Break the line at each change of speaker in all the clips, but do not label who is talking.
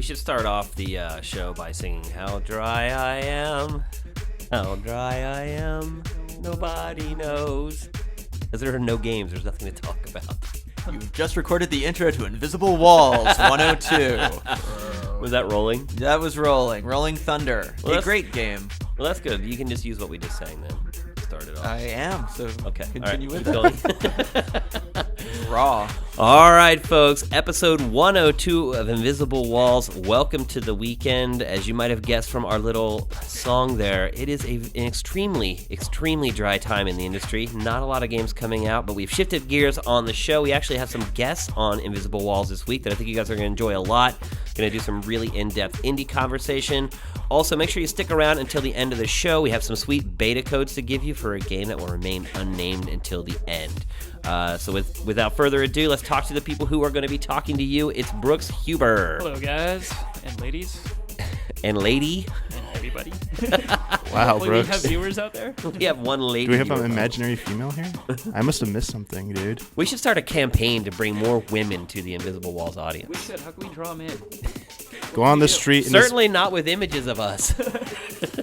We should start off the show by singing How Dry I Am, How Dry I Am, Nobody Knows. Because there are no games, there's nothing to talk about.
You've just recorded the intro to Invisible Walls 102.
Was that rolling?
That was rolling. Rolling Thunder.
Well,
a great game.
Well, that's good. You can just use what we just sang then. Start it off.
I am, so
Okay.
continue
All right.
with
it.
Raw.
All right, folks. Episode 102 of Invisible Walls. Welcome to the weekend. As you might have guessed from our little song there, it is an extremely, extremely dry time in the industry. Not a lot of games coming out, but we've shifted gears on the show. We actually have some guests on Invisible Walls this week that I think you guys are going to enjoy a lot. Going to do some really in-depth indie conversation. Also, make sure you stick around until the end of the show. We have some sweet beta codes to give you for a game that will remain unnamed until the end. So without further ado, let's talk to the people who are going to be talking to you. It's Brooks Huber.
Hello, guys and ladies.
And lady.
And everybody.
Wow,
Hopefully
Brooks.
we have viewers out there.
We have one lady.
Do we have
viewer.
an imaginary female here? I must have missed something, dude.
We should start a campaign to bring more women to the Invisible Walls
We
audience.
should. How can we draw them in?
Go on the street and
Certainly not with images of us.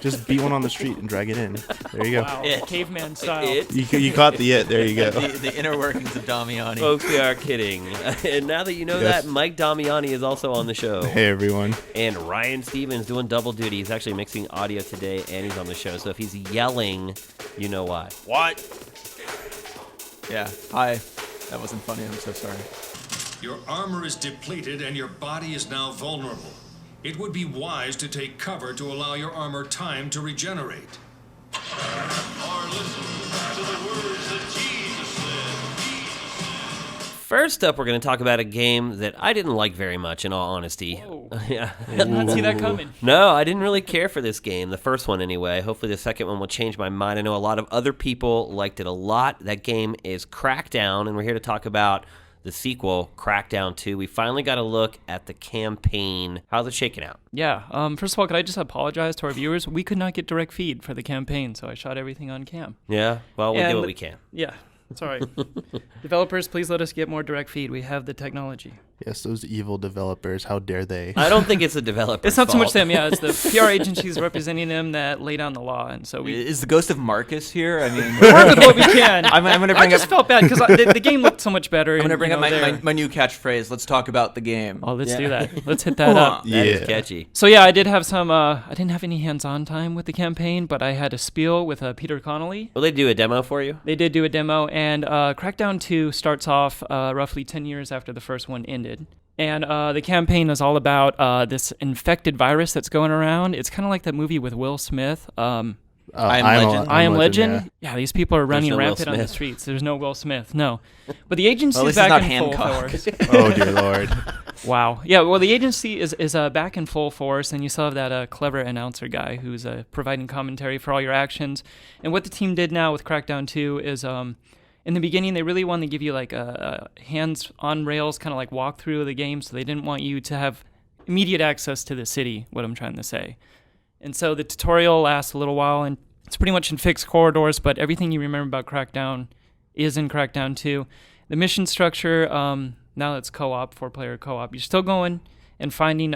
just beat one on the street and drag it in. There you go.
Wow,
It.
caveman style.
You caught the it. There you go.
The inner workings of Damiani.
Folks, we are kidding. And now that you know
Yes.
that, Mike Damiani is also on the show.
Hey, everyone.
And Ryan Stevens doing double duty. He's actually mixing audio today, and he's on the show. So if he's yelling, you know why.
What? Yeah. Hi. That wasn't funny. I'm so sorry.
Your armor is depleted and your body is now vulnerable. It would be wise to take cover to allow your armor time to regenerate. Or listen to the words that Jesus said.
First up, we're going to talk about a game that I didn't like very much, in all honesty.
Whoa.
Yeah.
Did not see that coming.
No, I didn't really care for this game, the first one anyway. Hopefully the second one will change my mind. I know a lot of other people liked it a lot. That game is Crackdown, and we're here to talk about the sequel, Crackdown 2. We finally got a look at the campaign. How's it shaking out?
Yeah. First of all, could I just apologize to our viewers? We could not get direct feed for the campaign, so I shot everything on cam.
Yeah? Well, we'll do
And-
what we can.
Yeah. It's all right. Developers, please let us get more direct feed. We have the technology.
Yes, those evil developers. How dare they?
I don't think it's the developer.
It's not so much them, yeah. It's the PR agencies representing them that lay down the law, and so we
Is the ghost of Marcus here? I mean,
work with what we can.
I'm going to
I
bring
just
up.
felt bad because the game looked so much better.
I'm going to
and,
bring
you
up
know,
my new catchphrase. Let's talk about the game.
Oh, let's
Yeah.
do that. Let's hit that up.
That is
Yeah.
catchy.
So yeah, I did have some. I didn't have any hands-on time with the campaign, but I had a spiel with Peter Connolly.
Will they do a demo for you?
They did do a demo, and Crackdown 2 starts off roughly 10 years after the first one ended. And the campaign is all about this infected virus that's going around. It's kind of like that movie with Will Smith.
I Am Legend.
I Am Legend. Yeah, these people are running
no Will
rampant on the
Smith.
streets. There's no Will Smith, no. But the agency
Well, at
is
least it's
back
not
in full
Hancock.
force.
Yeah. Oh, dear Lord.
Wow. Yeah, well, the agency is back in full force, and you still have that clever announcer guy who's providing commentary for all your actions. And what the team did now with Crackdown 2 is, in the beginning, they really wanted to give you like a hands-on-rails kind of like walkthrough of the game, so they didn't want you to have immediate access to the city, what I'm trying to say. And so the tutorial lasts a little while, and it's pretty much in fixed corridors, but everything you remember about Crackdown is in Crackdown 2. The mission structure, now it's co-op, 4-player co-op. You're still going and finding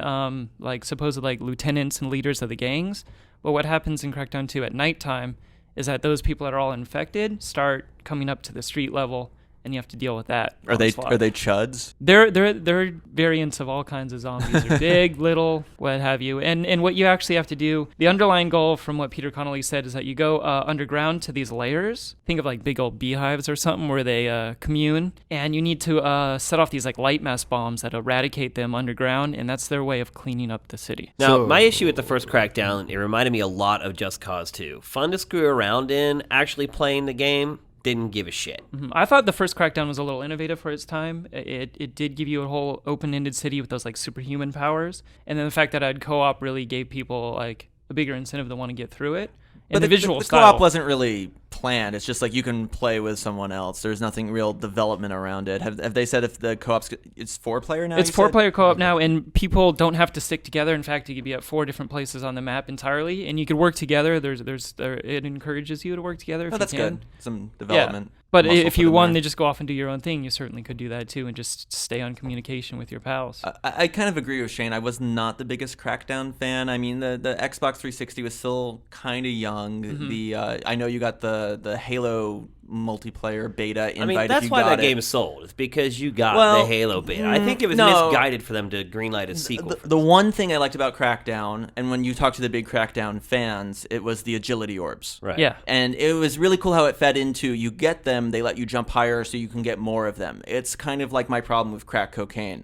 like supposed like lieutenants and leaders of the gangs. But what happens in Crackdown 2 at nighttime is that those people that are all infected start coming up to the street level, and you have to deal with that.
Are
on the
they
spot.
chuds?
They're variants of all kinds of zombies. They're big, little, what have you. And what you actually have to do, the underlying goal from what Peter Connolly said is that you go underground to these layers. Think of like big old beehives or something where they commune. And you need to set off these like light mass bombs that eradicate them underground. And that's their way of cleaning up the city.
Now,
So-
my issue with the first Crackdown, it reminded me a lot of Just Cause 2. Fun to screw around in, actually playing the game, didn't give a shit.
I thought the first Crackdown was a little innovative for its time. It did give you a whole open-ended city with those like superhuman powers. And then the fact that I had co-op really gave people like a bigger incentive to want to get through it. And
But
the visual
the
style.
co-op wasn't really planned. It's just like you can play with someone else. There's nothing real development around it. Have they said if the co-op's it's 4-player now?
It's 4-player co-op now, and people don't have to stick together. In fact, you could be at 4 different places on the map entirely, and you could work together. It encourages you to work together if
Oh, that's
you can.
good. Some development.
Yeah. But
muscle
if
put
you
in
wanted
there.
to just go off and do your own thing, you certainly could do that too, and just stay on communication with your pals.
I kind of agree with Shane. I was not the biggest Crackdown fan. I mean, the Xbox 360 was still kind of young.
Mm-hmm.
I know you got the Halo multiplayer beta invite.
I mean,
if
that's
you
why
got
that
it.
game sold. It's because you got
Well,
the Halo beta. I think it was
no.
misguided for them to greenlight a sequel.
The one thing I liked about Crackdown, and when you talk to the big Crackdown fans, it was the agility orbs.
Right.
Yeah.
And it was really cool how it fed into you get them, they let you jump higher so you can get more of them. It's kind of like my problem with crack cocaine.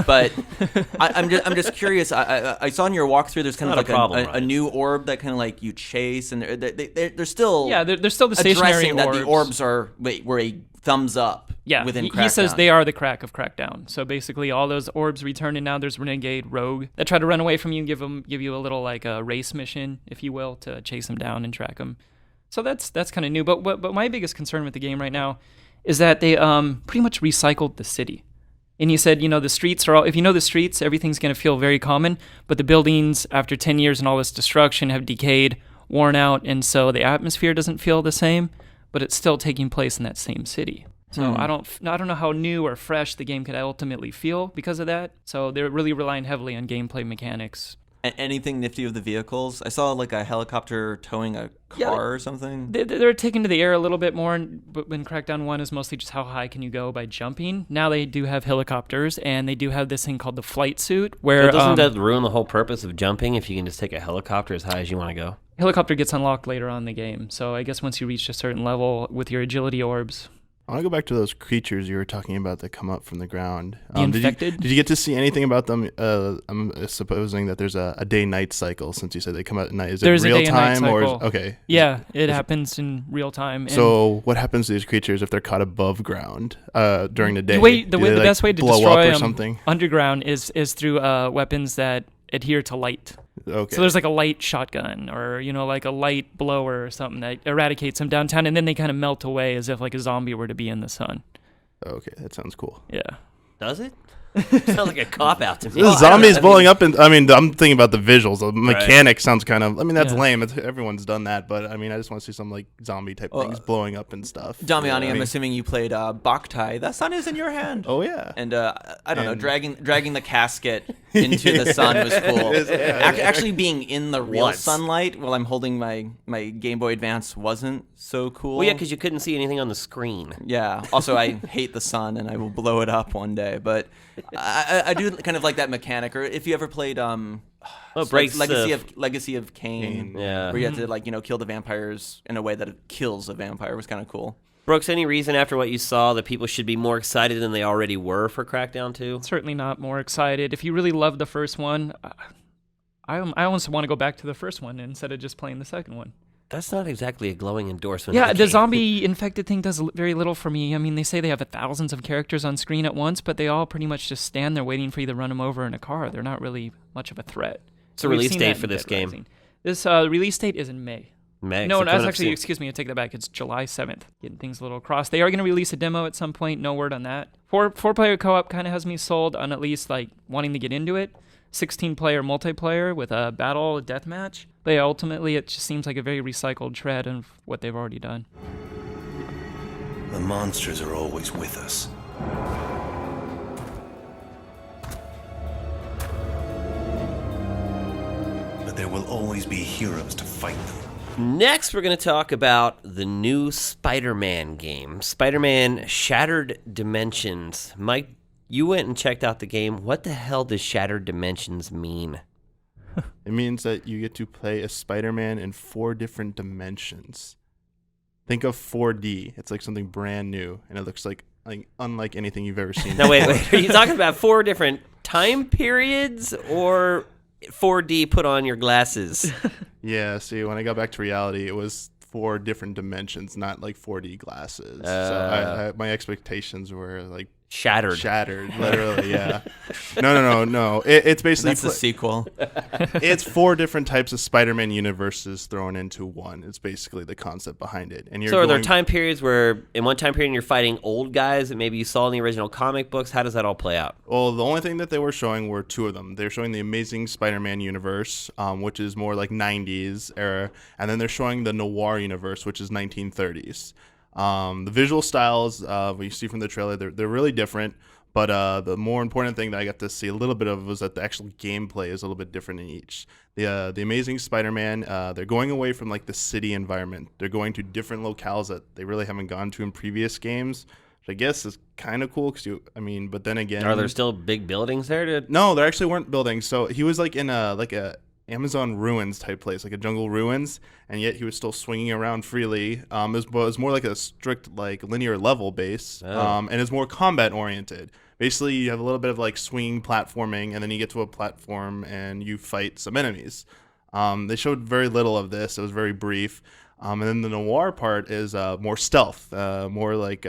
But I'm just curious. I saw in your walkthrough there's kind
Not
of
a
like
problem,
a
Ryan.
new orb that kind of like you chase, and they're still
They're still the stationary
addressing
orbs.
that the orbs were a thumbs up.
Yeah,
within
he says
Crackdown.
they are the crack of Crackdown. So basically, all those orbs return, and now there's Renegade, Rogue that try to run away from you, and give you a little like a race mission, if you will, to chase them down and track them. So that's kind of new. But my biggest concern with the game right now is that they pretty much recycled the city. And he said, the streets are all, if you know the streets, everything's going to feel very common, but the buildings, after 10 years and all this destruction, have decayed, worn out, and so the atmosphere doesn't feel the same, but it's still taking place in that same city. So I don't know how new or fresh the game could ultimately feel because of that. So they're really relying heavily on gameplay mechanics.
Anything nifty with the vehicles? I saw like a helicopter towing a car or something.
They're taken to the air a little bit more, but when Crackdown 1 is mostly just how high can you go by jumping. Now they do have helicopters, and they do have this thing called the flight suit, where
But doesn't that ruin the whole purpose of jumping if you can just take a helicopter as high as you want to go?
helicopter gets unlocked later on in the game. So I guess once you reach a certain level with your agility orbs.
I want to go back to those creatures you were talking about that come up from the ground.
The infected?
Did you get to see anything about them? I'm supposing that there's a day-night cycle since you said they come out at night. Is
There's
it
a
real
day and night
time or
cycle.
okay?
Yeah, it happens in real time. And
So what happens to these creatures if they're caught above ground during the day?
the
like,
best way to
blow
destroy
up or
them
something?
underground is through weapons that adhere to light.
Okay.
So there's like a light shotgun or, like a light blower or something that eradicates them downtown, and then they kind of melt away as if like a zombie were to be in the sun.
Okay, that sounds cool.
Yeah.
Does it? Sounds like a cop out to me.
The zombies blowing up, and I'm thinking about the visuals. The mechanic sounds kind of. That's
Yeah.
lame. everyone's done that, but I just want to see some like zombie type things blowing up and stuff.
Damiani,
Yeah.
I'm assuming you played Boktai. The sun is in your hand.
Oh yeah.
And I don't know,
And-
dragging the casket into the sun was cool. Actually, being in the real
Once.
sunlight while I'm holding my Game Boy Advance wasn't so cool.
Well, yeah, because you couldn't see anything on the screen.
Yeah. Also, I hate the sun, and I will blow it up one day. But I do kind of like that mechanic. Or if you ever played
Well, it breaks
Legacy of Kain,
Yeah.
where you had to kill the vampires in a way that it kills a vampire, was kind of cool.
Brooks, any reason after what you saw that people should be more excited than they already were for Crackdown 2?
Certainly not more excited. If you really loved the first one, I almost want to go back to the first one instead of just playing the second one.
That's not exactly a glowing endorsement.
Yeah,
of
the
game.
zombie infected thing does very little for me. I mean, they say they have thousands of characters on screen at once, but they all pretty much just stand there waiting for you to run them over in a car. They're not really much of a threat.
What's the
We've
release
seen
date
that in
for this
Dead
game?
Rising. This release date is in May.
May.
No,
so
that's
coming up
actually,
soon.
excuse me, I take that back. It's July 7th. Getting things a little crossed. They are going to release a demo at some point. No word on that. Four-player co-op kind of has me sold on at least wanting to get into it. 16-player multiplayer with a battle deathmatch. But yeah, ultimately, it just seems like a very recycled shred of what they've already done.
The monsters are always with us. But there will always be heroes to fight them.
Next, we're going to talk about the new Spider-Man game, Spider-Man Shattered Dimensions. Mike, you went and checked out the game. What the hell does Shattered Dimensions mean?
It means that you get to play a Spider-Man in 4 different dimensions. Think of 4D. It's like something brand new, and it looks like unlike anything you've ever seen.
No, wait. Are you talking about 4 different time periods or 4D put on your glasses?
Yeah, see, when I got back to reality, it was 4 different dimensions, not like 4D glasses. So my expectations were like
Shattered.
Literally. Yeah. No. It's basically
That's the sequel.
it's 4 different types of Spider-Man universes thrown into one. It's basically the concept behind it. And
So are there time periods where in one time period you're fighting old guys that maybe you saw in the original comic books? How does that all play out?
Well, the only thing that they were showing were 2 of them. They're showing the Amazing Spider-Man universe, which is more like 90s era, and then they're showing the Noir universe, which is 1930s. The visual styles, what you see from the trailer, they're really different. But the more important thing that I got to see a little bit of was that the actual gameplay is a little bit different in each. The Amazing Spider-Man, they're going away from like the city environment. They're going to different locales that they really haven't gone to in previous games, which I guess is kind of cool. But then again,
Are there still big buildings there?
No, there actually weren't buildings. So he was like in a Amazon ruins type place, like a jungle ruins, and yet he was still swinging around freely. It was more like a strict like linear level base, and it's more combat oriented. Basically, you have a little bit of like swinging platforming, and then you get to a platform and you fight some enemies. They showed very little of this. It was very brief. And then the Noir part is more stealth, more like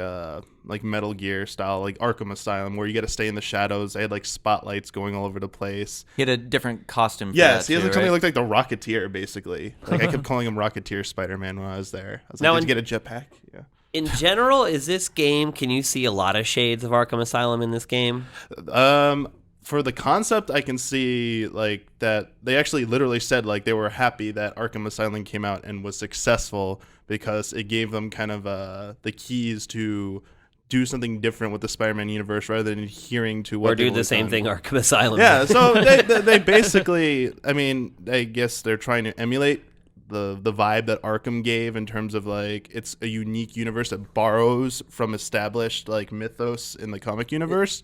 Metal Gear style, like Arkham Asylum, where you got to stay in the shadows. They had like spotlights going all over the place.
He had a different costume for
Yes,
that
he has
too,
like something
right?
that looked like the Rocketeer, basically. Like I kept calling him Rocketeer Spider-Man when I was there. I was like,
Now
did you get a jetpack? Yeah.
In general, is this game, can you see a lot of shades of Arkham Asylum in this game?
For the concept, I can see like that they actually literally said like they were happy that Arkham Asylum came out and was successful because it gave them kind of the keys to do something different with the Spider-Man universe rather than adhering to what
Or do
they've
the
always
same
done.
thing Arkham Asylum
Yeah,
did?
so they basically, I mean, I guess they're trying to emulate the vibe that Arkham gave in terms of like it's a unique universe that borrows from established like mythos in the comic universe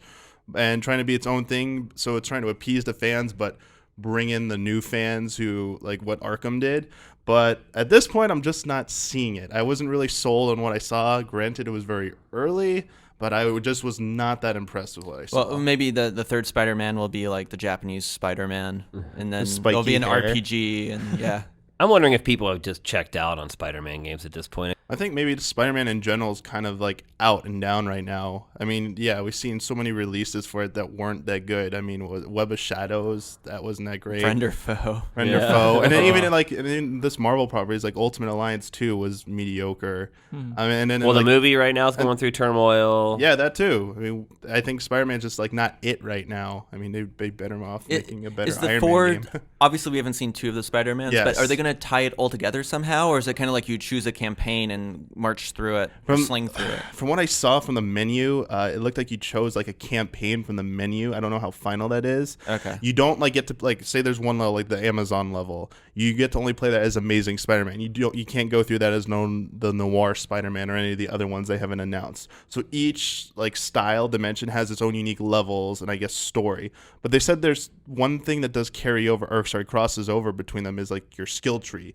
and trying to be its own thing. So it's trying to appease the fans, but bring in the new fans who like what Arkham did. But at this point, I'm just not seeing it. I wasn't really sold on what I saw. Granted, it was very early, but I just was not that impressed with what I saw.
Well, maybe the third Spider-Man will be like the Japanese Spider-Man, and then
spiky
there'll be an
hair.
RPG, and yeah.
I'm wondering if people have just checked out on Spider-Man games at this point.
I think maybe Spider-Man in general is kind of like out and down right now. I mean, yeah, we've seen so many releases for it that weren't that good. I mean, Web of Shadows, that wasn't that great.
Friend or foe.
Friend or foe. And then even in this Marvel properties, like Ultimate Alliance 2 was mediocre. I mean, and then
Well, the
like,
movie right now is going through turmoil.
yeah, that too. I mean, I think Spider-Man's just like not it right now. I mean, they'd be better off making a better
Is the
Iron
four?
Man game.
Obviously, we haven't seen 2 of the Spider-Mans, but
Yes.
are they going to tie it all together somehow, or is it kind of like you choose a campaign and march through it, or sling through it?
From what I saw from the menu, it looked like you chose like a campaign from the menu. I don't know how final that is.
Okay.
You don't like get to like say there's one level like the Amazon level. You get to only play that as Amazing Spider-Man. You can't go through that as the Noir Spider-Man or any of the other ones they haven't announced. So each like style dimension has its own unique levels and I guess story. But they said there's one thing that does crosses over between them is like your skill tree.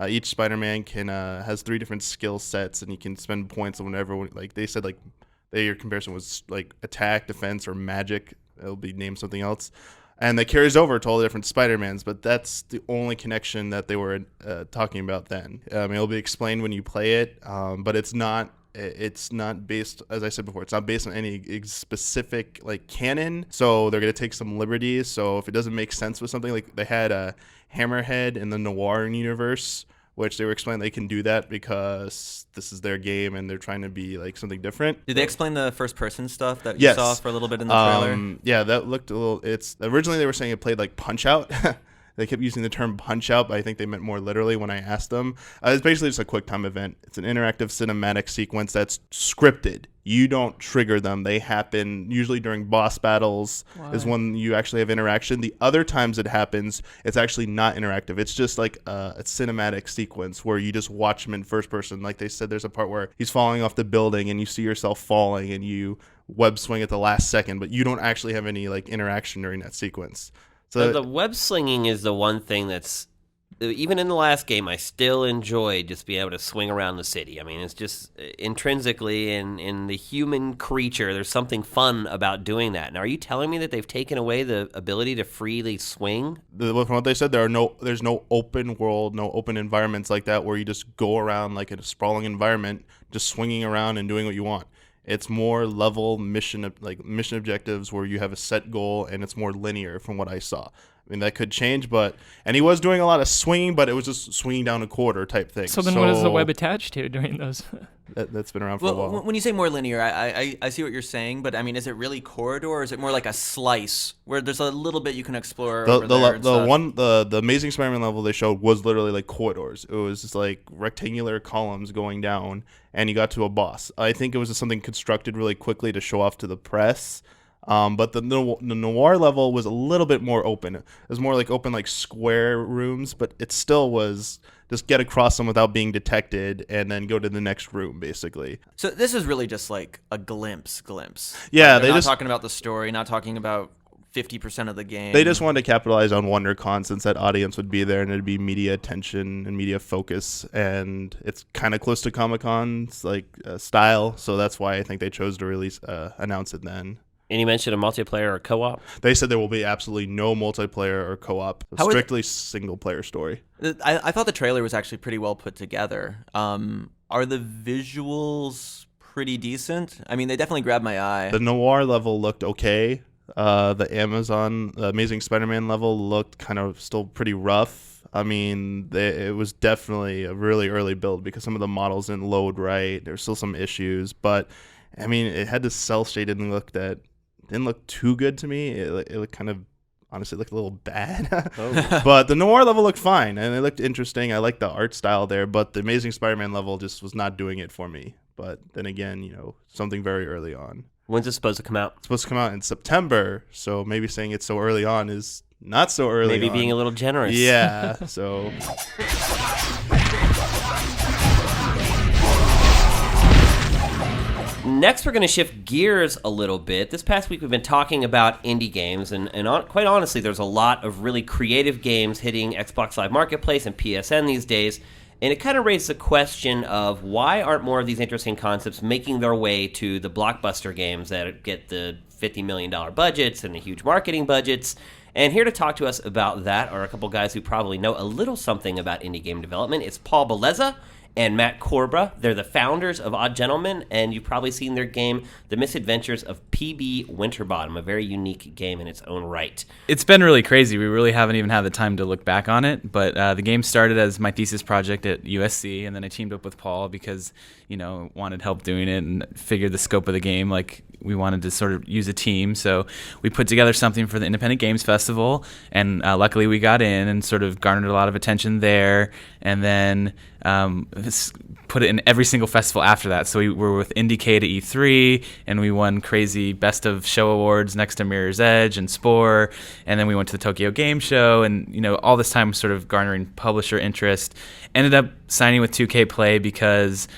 Each Spider-Man has 3 different skill sets, and you can spend points on whatever. Like they said, your comparison was like attack, defense, or magic. It'll be named something else, and that carries over to all the different Spider-Mans. But that's the only connection that they were talking about then. It'll be explained when you play it, but it's not. It's not based, as I said before, it's not based on any specific like canon. So they're gonna take some liberties. So if it doesn't make sense with something, like they had a Hammerhead in the Noir universe, which they were explaining they can do that because this is their game and they're trying to be like something different.
Did they explain the first-person stuff that you
Yes.
saw for a little bit in the trailer?
Yeah, that looked a little. It's originally they were saying it played like Punch Out. They kept using the term Punch Out, but I think they meant more literally when I asked them. It's basically just a quick time event. It's an interactive cinematic sequence that's scripted. You don't trigger them. They happen usually during boss battles is when you actually have interaction. The other times it happens, it's actually not interactive. It's just like a cinematic sequence where you just watch him in first person. Like they said, there's a part where he's falling off the building and you see yourself falling and you web swing at the last second, but you don't actually have any like interaction during that sequence.
So the web slinging is the one thing that's, even in the last game, I still enjoyed just being able to swing around the city. I mean, it's just intrinsically in the human creature, there's something fun about doing that. Now, are you telling me that they've taken away the ability to freely swing?
From what they said, there's no open world, no open environments like that where you just go around like in a sprawling environment, just swinging around and doing what you want. It's more level mission objectives where you have a set goal, and it's more linear from what I saw. I mean, that could change, and he was doing a lot of swinging, but it was just swinging down a quarter type thing.
So then what is the web attached to during those?
That's been around for a while.
When you say more linear, I see what you're saying, but I mean, is it really corridor, or is it more like a slice where there's a little bit you can explore over there and stuff?
The Amazing Spider-Man level they showed was literally like corridors. It was just like rectangular columns going down, and you got to a boss. I think it was just something constructed really quickly to show off to the press. But the noir level was a little bit more open. It was more like open, like square rooms, but it still was just get across them without being detected and then go to the next room, basically.
So this is really just like a glimpse.
Yeah,
they're not talking about the story, not talking about 50% of the game.
They just wanted to capitalize on WonderCon since that audience would be there and it'd be media attention and media focus, and it's kind of close to Comic-Con's style, so that's why I think they chose to announce it then.
And you mentioned a multiplayer or co-op?
They said there will be absolutely no multiplayer or co-op. Strictly single-player story.
I thought the trailer was actually pretty well put together. Are the visuals pretty decent? I mean, they definitely grabbed my eye.
The noir level looked okay. The Amazing Spider-Man level looked kind of still pretty rough. I mean, it was definitely a really early build because some of the models didn't load right. There's still some issues, but I mean, it had this cell shaded look that didn't look too good to me. It looked kind of, honestly, looked a little bad. But the noir level looked fine, and it looked interesting. I liked the art style there, but the Amazing Spider-Man level just was not doing it for me. But then again, something very early on.
When's it supposed to come out?
It's supposed to come out in September, so maybe saying it's so early on is not so early
Maybe
on.
being a little generous.
Yeah, so...
Next, we're going to shift gears a little bit. This past week, we've been talking about indie games, and quite honestly, there's a lot of really creative games hitting Xbox Live Marketplace and PSN these days, and it kind of raised the question of why aren't more of these interesting concepts making their way to the blockbuster games that get the $50 million budgets and the huge marketing budgets. And here to talk to us about that are a couple guys who probably know a little something about indie game development. It's Paul Bellezza and Matt Corbra. They're the founders of Odd Gentlemen, and you've probably seen their game, The Misadventures of PB Winterbottom, a very unique game in its own right.
It's been really crazy. We really haven't even had the time to look back on it, but the game started as my thesis project at USC, and then I teamed up with Paul because, wanted help doing it and figured the scope of the game, we wanted to sort of use a team. So we put together something for the Independent Games Festival, and luckily we got in and sort of garnered a lot of attention there, and then put it in every single festival after that. So we were with IndieCade at E3, and we won crazy Best of Show awards next to Mirror's Edge and Spore, and then we went to the Tokyo Game Show, and all this time sort of garnering publisher interest. Ended up signing with 2K Play because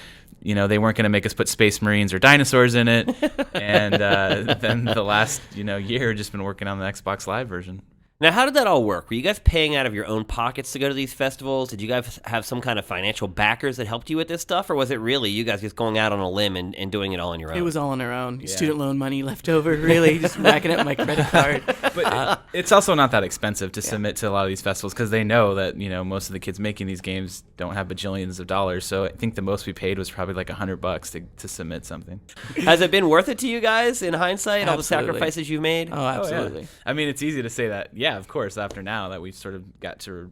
they weren't going to make us put Space Marines or dinosaurs in it, and then the last year just been working on the Xbox Live version.
Now, how did that all work? Were you guys paying out of your own pockets to go to these festivals? Did you guys have some kind of financial backers that helped you with this stuff? Or was it really you guys just going out on a limb and doing it all on your own?
It was all on our own. Yeah. Student loan money left over, really, just racking up my credit card.
But it's also not that expensive to submit to a lot of these festivals because they know that, most of the kids making these games don't have bajillions of dollars. So I think the most we paid was probably like $100 to submit something.
Has it been worth it to you guys in hindsight,
Absolutely.
all the sacrifices you've made?
Oh, absolutely.
Oh, yeah. I mean, it's easy to say that. Yeah, of course, after now that we've sort of got to,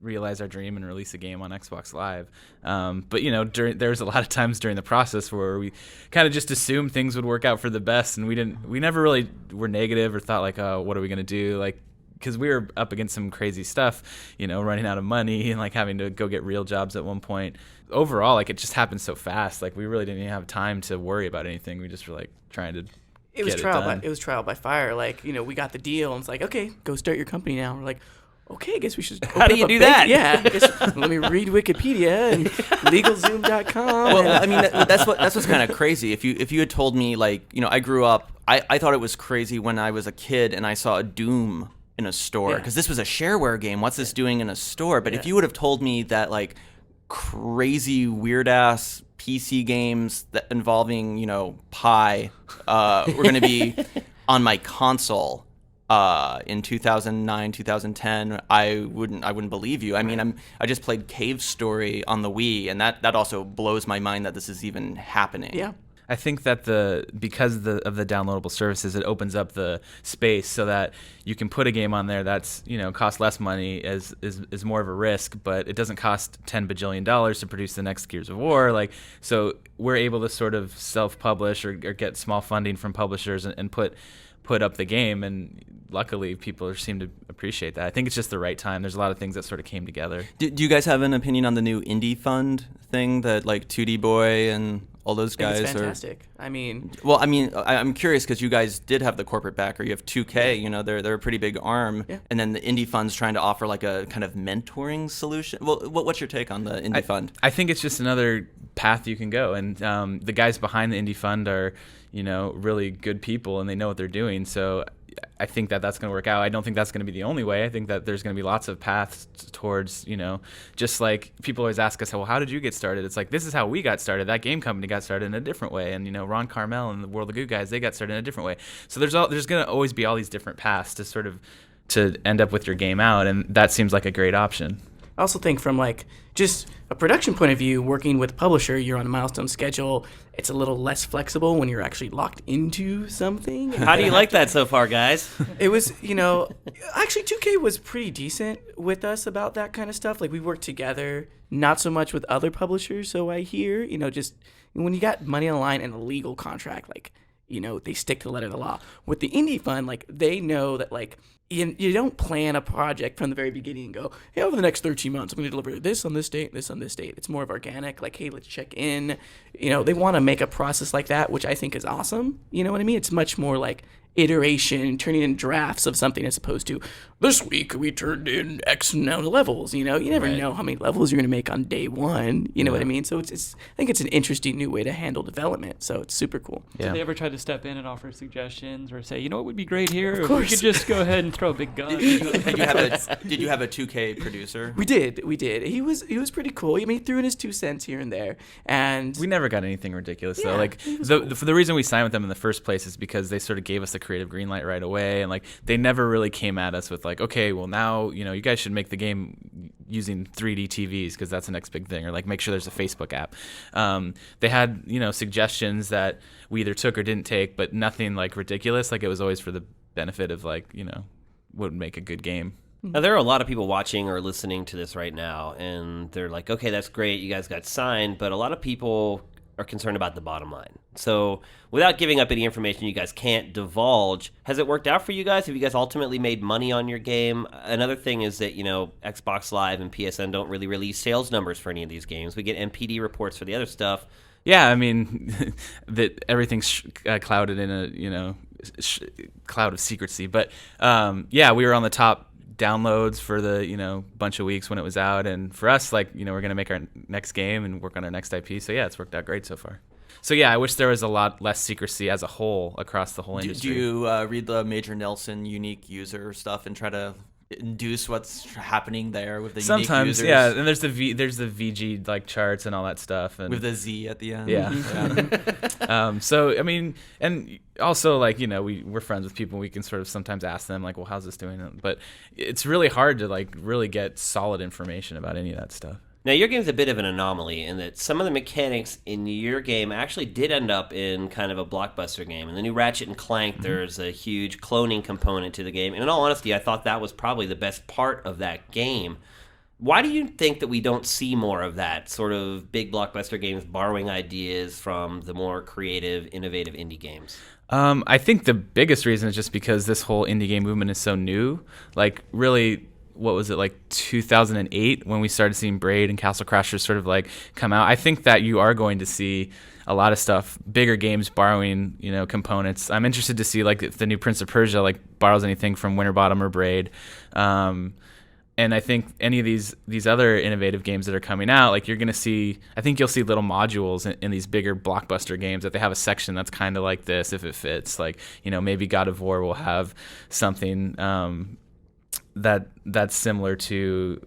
realize our dream and release a game on Xbox Live. But, there's a lot of times during the process where we kind of just assumed things would work out for the best, and we never really were negative or thought like, oh, what are we going to do? Because we were up against some crazy stuff, running out of money and having to go get real jobs at one point. Overall, it just happened so fast. We really didn't even have time to worry about anything. We just were trying to
It was
get
trial
it done.
by trial by fire. We got the deal, and it's okay, go start your company now. We're like, okay, I guess we should.
How do you do that?
Yeah, I guess, let me read Wikipedia and LegalZoom.com.
Well, I mean, that's what's kind of crazy. If you had told me I grew up, I thought it was crazy when I was a kid and I saw a Doom in a store because this was a shareware game. What's this doing in a store? But if you would have told me that crazy weird ass PC games that involving pie were going to be on my console in 2009 2010, I wouldn't believe you. I mean, I just played Cave Story on the Wii, and that also blows my mind that this is even happening.
Yeah.
I think that because of the downloadable services, it opens up the space so that you can put a game on there that's costs less money, is more of a risk, but it doesn't cost $10 bajillion to produce the next Gears of War. Like, so we're able to sort of self-publish or get small funding from publishers and put up the game, and luckily people seem to appreciate that. I think it's just the right time. There's a lot of things that sort of came together.
Do you guys have an opinion on the new indie fund thing that like 2D Boy and all those guys
it's
are?
fantastic.
I'm curious because you guys did have the corporate backer. You have 2K. They're a pretty big arm, and then the indie fund's trying to offer like a kind of mentoring solution. Well, what's your take on the indie fund?
I think it's just another path you can go, and the guys behind the indie fund are really good people, and they know what they're doing. So I think that that's going to work out. I don't think that's going to be the only way. I think that there's going to be lots of paths towards, just like people always ask us, well, how did you get started? It's like, this is how we got started. That game company got started in a different way. And, Ron Carmel and the World of Goo guys, they got started in a different way. So there's going to always be all these different paths to end up with your game out. And that seems like a great option.
I also think from like just a production point of view, working with a publisher, you're on a milestone schedule. It's a little less flexible when you're actually locked into something.
How do you like that so far, guys?
It was, actually 2K was pretty decent with us about that kind of stuff. Like we worked together, not so much with other publishers. So I hear, just when you got money on the line and a legal contract, like, they stick to the letter of the law. With the indie fund, like they know that like, you don't plan a project from the very beginning and go, hey, over the next 13 months, I'm going to deliver this on this date, this on this date. It's more of organic, like, hey, let's check in. They want to make a process like that, which I think is awesome. You know what I mean? It's much more like iteration, turning in drafts of something as opposed to this week we turned in X amount of levels. You never know how many levels you're going to make on day one. You know what I mean? So it's I think it's an interesting new way to handle development. So it's super cool.
Did they ever try to step in and offer suggestions or say, what would be great here?
Of
if
course.
we could just go ahead and throw a big gun.
Did you have a 2K producer?
We did. He was pretty cool. He threw in his 2 cents here and there, and
We never got anything ridiculous though.
Yeah,
Like
it was
the reason we signed with them in the first place is because they sort of gave us the creative green light right away, and like they never really came at us with like, okay, well now you guys should make the game using 3D TVs because that's the next big thing, or like make sure there's a Facebook app. They had suggestions that we either took or didn't take, but nothing like ridiculous. Like it was always for the benefit of like what would make a good game.
Now, there are a lot of people watching or listening to this right now, and they're like, okay, that's great, you guys got signed, but a lot of people are concerned about the bottom line. So without giving up any information you guys can't divulge, has it worked out for you guys? Have you guys ultimately made money on your game? Another thing is that, Xbox Live and PSN don't really release sales numbers for any of these games. We get NPD reports for the other stuff.
Yeah, I mean, that everything's clouded in a cloud of secrecy. But we were on the top downloads for the bunch of weeks when it was out, and for us, like we're gonna make our next game and work on our next IP. So yeah, it's worked out great so far. So yeah, I wish there was a lot less secrecy as a whole across the whole industry.
Do you read the Major Nelson unique user stuff and try to induce what's happening there with the unique users?
Sometimes, yeah. And there's the VG like charts and all that stuff, and
with the Z at the end.
Yeah. So I mean, and also like we're friends with people. We can sort of sometimes ask them like, well, how's this doing? But it's really hard to like really get solid information about any of that stuff.
Now, your game's a bit of an anomaly in that some of the mechanics in your game actually did end up in kind of a blockbuster game. In the new Ratchet and Clank, there's a huge cloning component to the game. And in all honesty, I thought that was probably the best part of that game. Why do you think that we don't see more of that sort of big blockbuster games borrowing ideas from the more creative, innovative indie games?
I think the biggest reason is just because this whole indie game movement is so new. Like, really, what was it, like 2008 when we started seeing Braid and Castle Crashers sort of like come out? I think that you are going to see a lot of stuff, bigger games borrowing, components. I'm interested to see like if the new Prince of Persia like borrows anything from Winterbottom or Braid. And I think any of these other innovative games that are coming out, like you're going to see, I think you'll see little modules in these bigger blockbuster games that they have a section that's kind of like this if it fits. Like, maybe God of War will have something that's similar to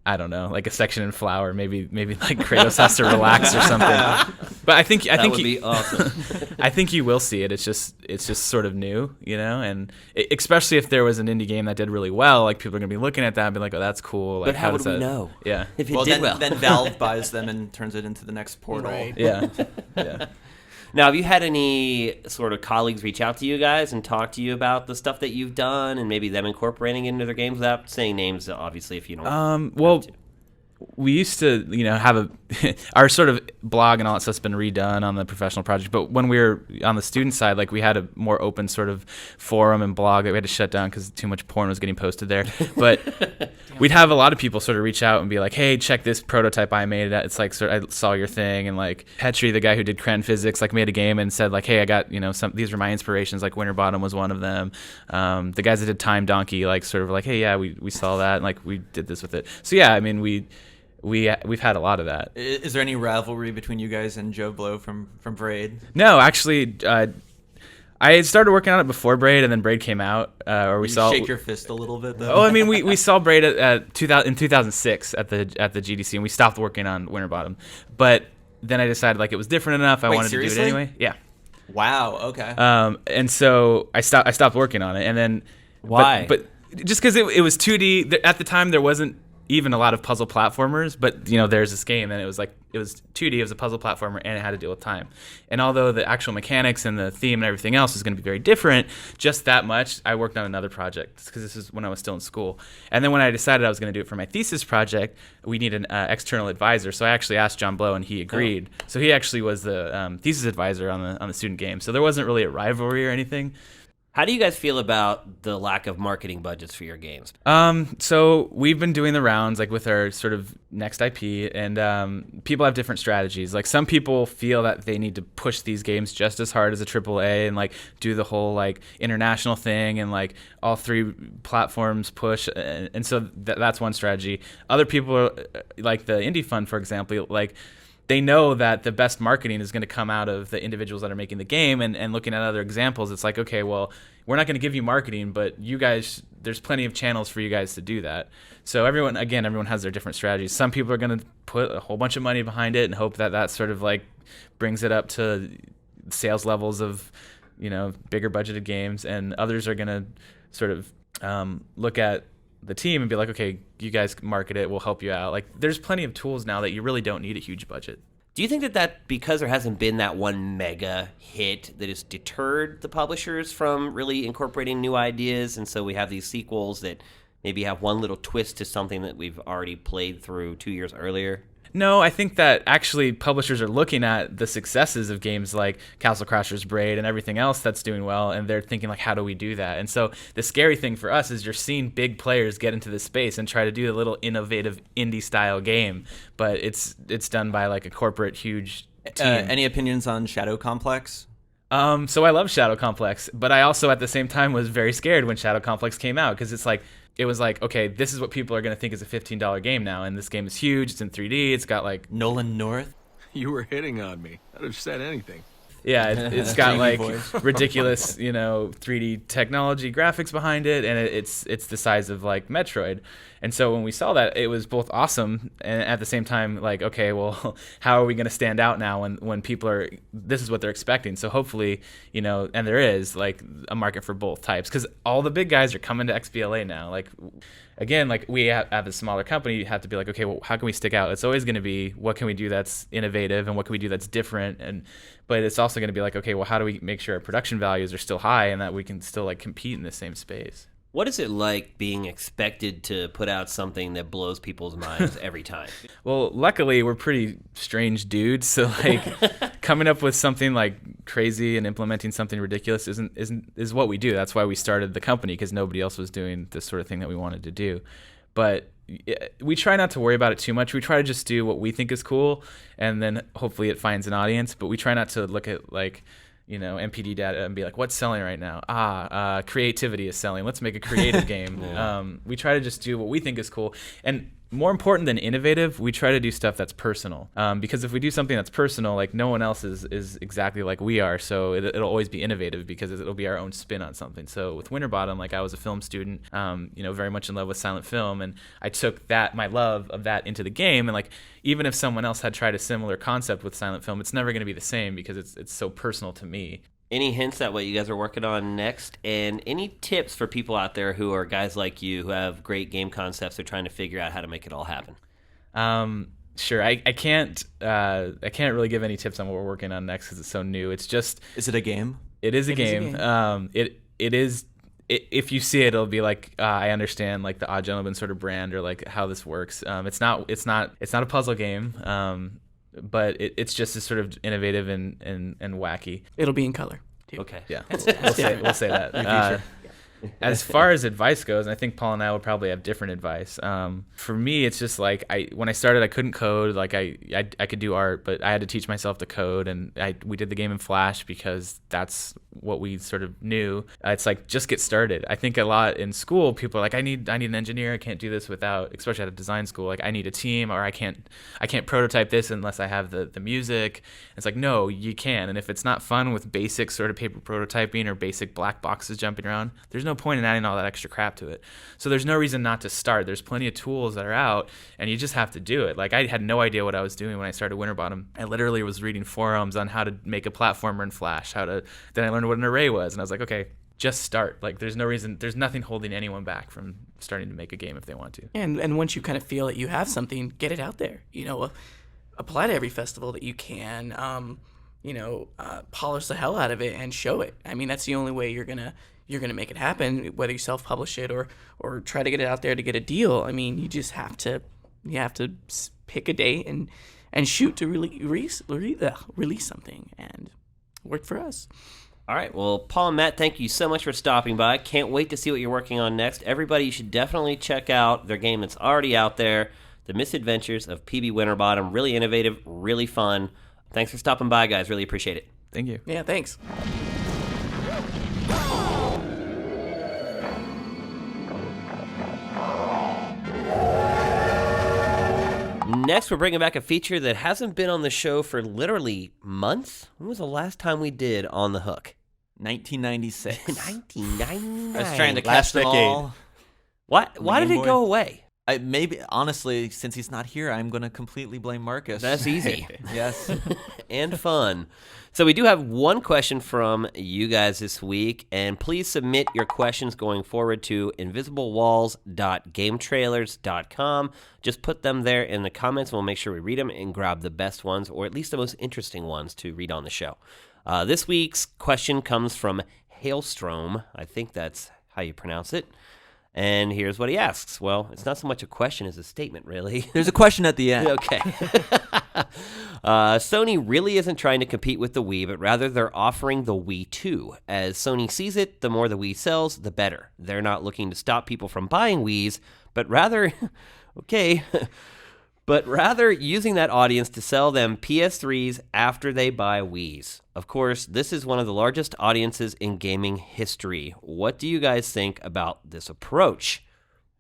I don't know, like a section in Flower. Maybe like Kratos has to relax or something. But I think
That would
you,
be awesome.
I think you will see it. It's just sort of new, and especially if there was an indie game that did really well, like people are gonna be looking at that and be like, oh, that's cool. Like,
But how would
does
we
that-
know?
Yeah.
If it
Well,
did
then,
well.
then Valve buys them and turns it into the next Portal.
Right.
Yeah. Yeah.
Now, have you had any sort of colleagues reach out to you guys and talk to you about the stuff that you've done and maybe them incorporating it into their games without saying names, obviously, if you don't
Well,
have to.
we used to, have our sort of blog and all that stuff's been redone on the professional project. But when we were on the student side, like we had a more open sort of forum and blog that we had to shut down because too much porn was getting posted there. But we'd have a lot of people sort of reach out and be like, hey, check this prototype I made. It's like, I saw your thing. And like Petri, the guy who did Cran Physics, like made a game and said like, hey, I got, these were my inspirations. Like Winterbottom was one of them. The guys that did Time Donkey, like sort of like, hey, yeah, we saw that. And like we did this with it. So yeah, I mean, we've had a lot of that.
Is there any rivalry between you guys and Joe Blow from Braid?
No, actually, I had started working on it before Braid, and then Braid came out. Or we
You
saw.
shake your fist a little bit though.
Oh, I mean, we saw Braid in 2006 at the GDC, and we stopped working on Winterbottom. But then I decided like it was different enough. I
Wait,
wanted
seriously?
to do it anyway. Yeah.
Wow. Okay.
And so I stopped working on it, and then
Why?
But just because it was 2D at the time, there wasn't even a lot of puzzle platformers. But there's this game, and it was 2D. It was a puzzle platformer, and it had to deal with time. And although the actual mechanics and the theme and everything else is going to be very different, just that much, I worked on another project because this is when I was still in school. And then when I decided I was going to do it for my thesis project, we need an external advisor. So I actually asked John Blow, and he agreed. Oh. So he actually was the thesis advisor on the student game. So there wasn't really a rivalry or anything.
How do you guys feel about the lack of marketing budgets for your games?
So we've been doing the rounds like with our sort of next IP, and people have different strategies. Like some people feel that they need to push these games just as hard as a AAA and like do the whole like international thing and like all 3 platforms push, and so that's one strategy. Other people are, like the Indie Fund, for example, like they know that the best marketing is going to come out of the individuals that are making the game, and looking at other examples, it's like, okay, well, we're not going to give you marketing, but you guys, there's plenty of channels for you guys to do that. So everyone has their different strategies. Some people are going to put a whole bunch of money behind it and hope that sort of like brings it up to sales levels of, bigger budgeted games, and others are going to sort of look at the team and be like, okay, you guys market it, we'll help you out. Like there's plenty of tools now that you really don't need a huge budget.
Do you think that because there hasn't been that one mega hit that has deterred the publishers from really incorporating new ideas, and so we have these sequels that maybe have one little twist to something that we've already played through 2 years earlier?
No, I think that actually publishers are looking at the successes of games like Castle Crashers, Braid, and everything else that's doing well, and they're thinking like, how do we do that? And so the scary thing for us is you're seeing big players get into this space and try to do a little innovative indie style game, but it's done by like a corporate huge team.
Any opinions on Shadow Complex?
So I love Shadow Complex, but I also at the same time was very scared when Shadow Complex came out, because it was like, okay, this is what people are going to think is a $15 game now, and this game is huge, it's in 3D, it's got like...
Nolan North?
You were hitting on me. I'd have said anything.
Yeah, it's got like
voice.
ridiculous, 3D technology graphics behind it, and it's the size of like Metroid. And so when we saw that, it was both awesome and at the same time like, okay, well, how are we going to stand out now when people are, this is what they're expecting. So hopefully, and there is like a market for both types, because all the big guys are coming to XBLA now. Like, again, like we have a smaller company, you have to be like, okay, well, how can we stick out? It's always going to be, what can we do that's innovative and what can we do that's different? But it's also going to be like, okay, well, how do we make sure our production values are still high and that we can still like compete in the same space?
What is it like being expected to put out something that blows people's minds every time?
Well, luckily we're pretty strange dudes, so like coming up with something like crazy and implementing something ridiculous is what we do. That's why we started the company, because nobody else was doing this sort of thing that we wanted to do. But we try not to worry about it too much. We try to just do what we think is cool, and then hopefully it finds an audience. But we try not to look at like, NPD data and be like, what's selling right now? Creativity is selling. Let's make a creative game. We try to just do what we think is cool. And more important than innovative, we try to do stuff that's personal. Because if we do something that's personal, like no one else is exactly like we are, so it'll always be innovative because it'll be our own spin on something. So with Winterbottom, like I was a film student, very much in love with silent film, and I took my love of that into the game. And like even if someone else had tried a similar concept with silent film, it's never going to be the same because it's so personal to me.
Any hints at what you guys are working on next? And any tips for people out there who are guys like you who have great game concepts, they're trying to figure out how to make it all happen?
Sure. I can't really give any tips on what we're working on next because it's so new. It's just...
Is it a game?
It is a game. It is... If you see it, it'll be like I understand like the Odd Gentleman sort of brand or like how this works. It's not a puzzle game. But it's just as sort of innovative and wacky.
It'll be in color, too.
Okay.
Yeah, we'll say that. As far as advice goes, and I think Paul and I would probably have different advice. For me, it's just like when I started, I couldn't code. Like I could do art, but I had to teach myself to code, and we did the game in Flash because that's what we sort of knew. It's like just get started. I think a lot in school, people are like, I need an engineer. I can't do this without, especially at a design school. Like I need a team, or I can't prototype this unless I have the music. It's like no, you can. And if it's not fun with basic sort of paper prototyping or basic black boxes jumping around, there's no point in adding all that extra crap to it. So there's no reason not to start. There's plenty of tools that are out, and you just have to do it. Like I had no idea what I was doing when I started Winterbottom. I literally was reading forums on how to make a platformer in Flash, then I learned what an array was, and I was like, okay, just start. Like there's nothing holding anyone back from starting to make a game if they want to.
And once you kind of feel that you have something, get it out there. Apply to every festival that you can. Polish the hell out of it and show it. I mean, that's the only way you're gonna make it happen, whether you self-publish it or try to get it out there to get a deal. I mean, you just have to pick a date and shoot to release something, and work for us.
All right. Well, Paul and Matt, thank you so much for stopping by. Can't wait to see what you're working on next. Everybody, you should definitely check out their game that's already out there, The Misadventures of PB Winterbottom. Really innovative, really fun. Thanks for stopping by, guys. Really appreciate it.
Thank you.
Yeah, thanks.
Next, we're bringing back a feature that hasn't been on the show for literally months. When was the last time we did On the Hook?
1996.
1999.
I was trying to catch
Last
them
decade.
all.
Why did it go away?
Maybe, honestly, since he's not here, I'm going to completely blame Marcus.
That's easy.
Yes.
And fun. So we do have one question from you guys this week, and please submit your questions going forward to invisiblewalls.gametrailers.com. Just put them there in the comments, and we'll make sure we read them and grab the best ones, or at least the most interesting ones to read on the show. This week's question comes from Hailstrom. I think that's how you pronounce it. And here's what he asks. Well, it's not so much a question as a statement, really.
There's a question at the end.
Okay. Sony really isn't trying to compete with the Wii, but rather they're offering the Wii 2. As Sony sees it, the more the Wii sells, the better. They're not looking to stop people from buying Wiis, but rather, using that audience to sell them PS3s after they buy Wiis. Of course, this is one of the largest audiences in gaming history. What do you guys think about this approach?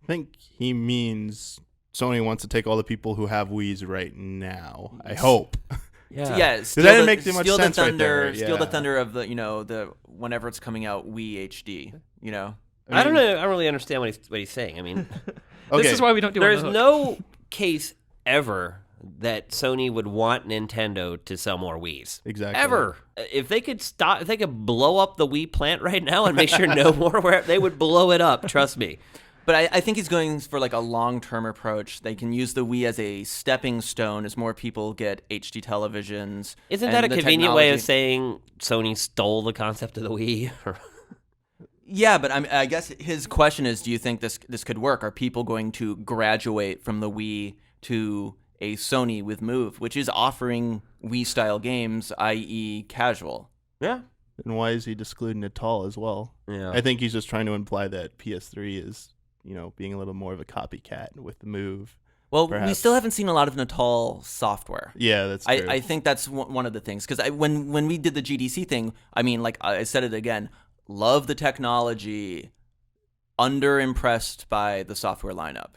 I think he means Sony wants to take all the people who have Wiis right now. I hope.
Yeah.
Steal
that didn't make too much
steal
sense
the
right
thunder.
there,
Steal the
yeah.
thunder of the whenever it's coming out Wii HD.
I don't know. I don't really understand what he's saying. I mean,
Okay.
This is why we don't do
there's
On the Hook.
no case ever that Sony would want Nintendo to sell more Wiis.
Exactly.
Ever. If they could blow up the Wii plant right now and make sure no more, they would blow it up. Trust me.
But I think he's going for like a long-term approach. They can use the Wii as a stepping stone as more people get HD televisions.
Isn't
and
that a
the
convenient way of
technology-
saying Sony stole the concept of the Wii?
Yeah, but I guess his question is, do you think this could work? Are people going to graduate from the Wii to a Sony with Move, which is offering Wii-style games, i.e. casual?
Yeah.
And why is he excluding Natal as well?
Yeah.
I think he's just trying to imply that PS3 is, being a little more of a copycat with the Move.
Well, we
Perhaps.
still haven't seen a lot of Natal software.
Yeah, that's true.
I think that's one of the things. Because when we did the GDC thing, I mean, like I said it again, love the technology, under-impressed by the software lineup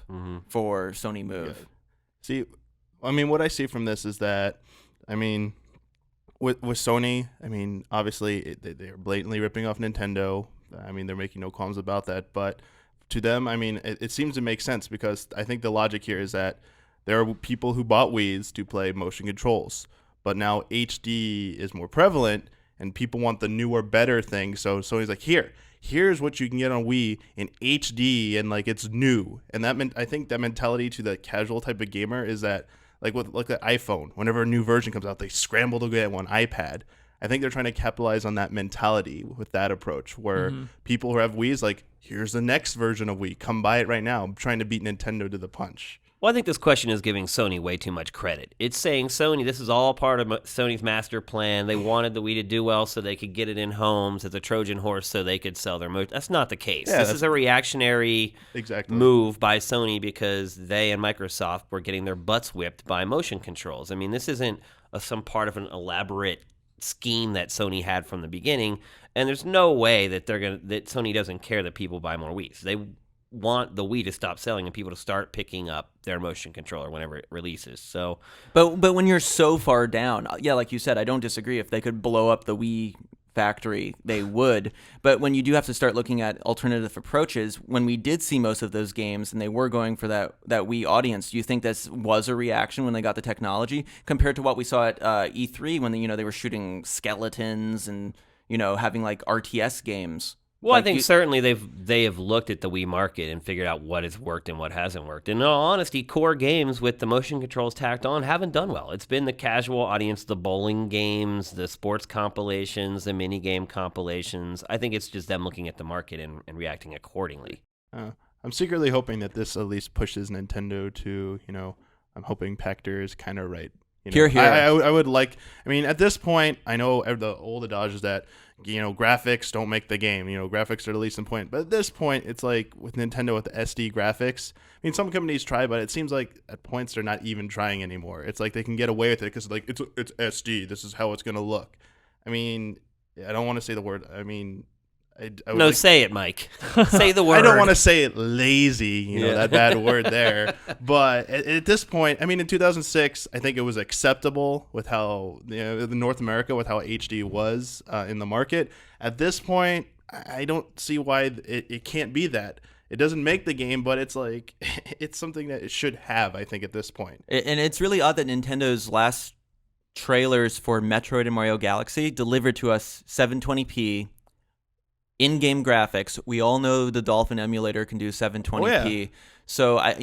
for Sony Move.
See, I mean, what I see from this is that, I mean, with Sony, I mean, obviously they're blatantly ripping off Nintendo. I mean, they're making no qualms about that. But to them, I mean, it seems to make sense because I think the logic here is that there are people who bought Wiis to play motion controls, but now HD is more prevalent and people want the newer, better thing. So Sony's like, here's what you can get on Wii in HD, and like it's new. And that meant, I think that mentality to the casual type of gamer is that like with the iPhone, whenever a new version comes out, they scramble to get one iPad. I think they're trying to capitalize on that mentality with that approach, where people who have Wii's like, here's the next version of Wii, come buy it right now. I'm trying to beat Nintendo to the punch.
Well, I think this question is giving Sony way too much credit. It's saying, Sony, this is all part of Sony's master plan. They wanted the Wii to do well so they could get it in homes as a Trojan horse so they could sell their motion. That's not the case.
Yeah,
this is a reactionary
Exactly.
move by Sony because they and Microsoft were getting their butts whipped by motion controls. I mean, this isn't some part of an elaborate scheme that Sony had from the beginning, and there's no way that that Sony doesn't care that people buy more Wiis. They want the Wii to stop selling and people to start picking up their motion controller whenever it releases. So,
but when you're so far down, yeah, like you said, I don't disagree. If they could blow up the Wii factory, they would. But when you do have to start looking at alternative approaches, when we did see most of those games and they were going for that Wii audience, do you think this was a reaction when they got the technology compared to what we saw at E3 when they were shooting skeletons and having like RTS games?
Well, I think certainly they have looked at the Wii market and figured out what has worked and what hasn't worked. And in all honesty, core games with the motion controls tacked on haven't done well. It's been the casual audience, the bowling games, the sports compilations, the mini game compilations. I think it's just them looking at the market and reacting accordingly.
I'm secretly hoping that this at least pushes Nintendo to, I'm hoping Pector is kind of right.
Here.
I would like, I mean, at this point, I know the old adage is that, graphics don't make the game. Graphics are the least important. But at this point, it's like with Nintendo with the SD graphics. I mean, some companies try, but it seems like at points they're not even trying anymore. It's like they can get away with it because like it's SD. This is how it's going to look. I mean, I don't want to say the word. I mean, I
no, say it, Mike. Say the word.
I don't want to say it lazy, that bad word there. But at this point, I mean, in 2006, I think it was acceptable with how, the North America, with how HD was in the market. At this point, I don't see why it can't be that. It doesn't make the game, but it's like, it's something that it should have, I think, at this point.
And it's really odd that Nintendo's last trailers for Metroid and Mario Galaxy delivered to us 720p in-game graphics. We all know the Dolphin emulator can do 720p.
Oh, yeah.
So I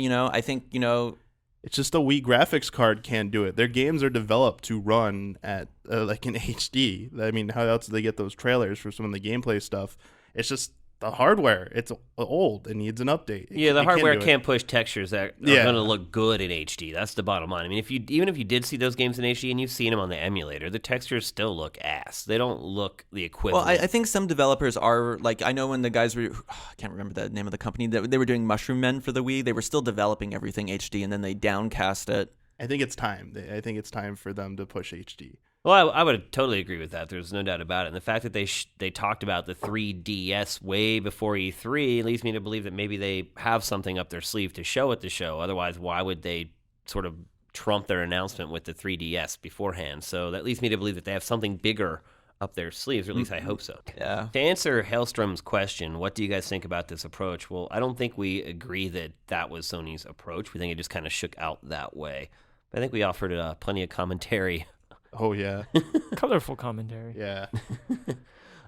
think
it's just the Wii graphics card can't do it. Their games are developed to run at like in HD. I mean, how else do they get those trailers for some of the gameplay stuff? It's just the hardware. It's old. It needs an update.
The hardware can't push textures that are going to look good in HD. That's the bottom line. I mean, even if you did see those games in HD and you've seen them on the emulator, the textures still look ass. They don't look the equivalent.
Well, I think some developers are like, I know when the guys were, I can't remember the name of the company, that they were doing Mushroom Men for the Wii. They were still developing everything HD, and then they downcast it.
I think it's time. I think it's time for them to push HD.
Well, I would totally agree with that. There's no doubt about it. And the fact that they talked about the 3DS way before E3 leads me to believe that maybe they have something up their sleeve to show at the show. Otherwise, why would they sort of trump their announcement with the 3DS beforehand? So that leads me to believe that they have something bigger up their sleeves, or at least I hope so.
Yeah.
To answer Hailstrom's question, what do you guys think about this approach? Well, I don't think we agree that was Sony's approach. We think it just kind of shook out that way. But I think we offered plenty of commentary.
Oh, yeah.
Colorful commentary.
Yeah.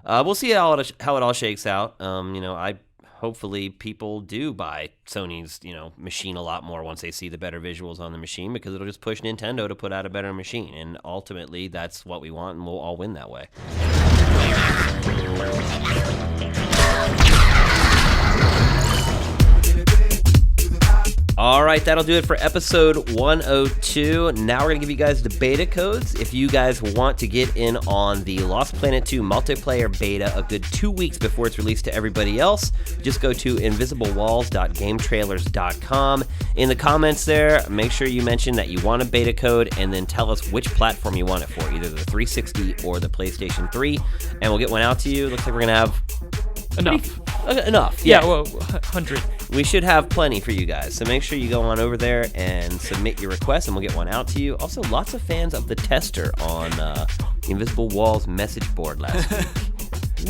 We'll see how it all shakes out. Hopefully people do buy Sony's, machine a lot more once they see the better visuals on the machine, because it'll just push Nintendo to put out a better machine. And ultimately, that's what we want, and we'll all win that way. All right, that'll do it for episode 102. Now we're going to give you guys the beta codes. If you guys want to get in on the Lost Planet 2 multiplayer beta a good 2 weeks before it's released to everybody else, just go to invisiblewalls.gametrailers.com. In the comments there, make sure you mention that you want a beta code, and then tell us which platform you want it for, either the 360 or the PlayStation 3, and we'll get one out to you. Looks like we're going to have
enough.
Enough.
Yeah, well, 100.
We should have plenty for you guys, so make sure you go on over there and submit your request, and we'll get one out to you. Also, lots of fans of the tester on the Invisible Walls message board last week.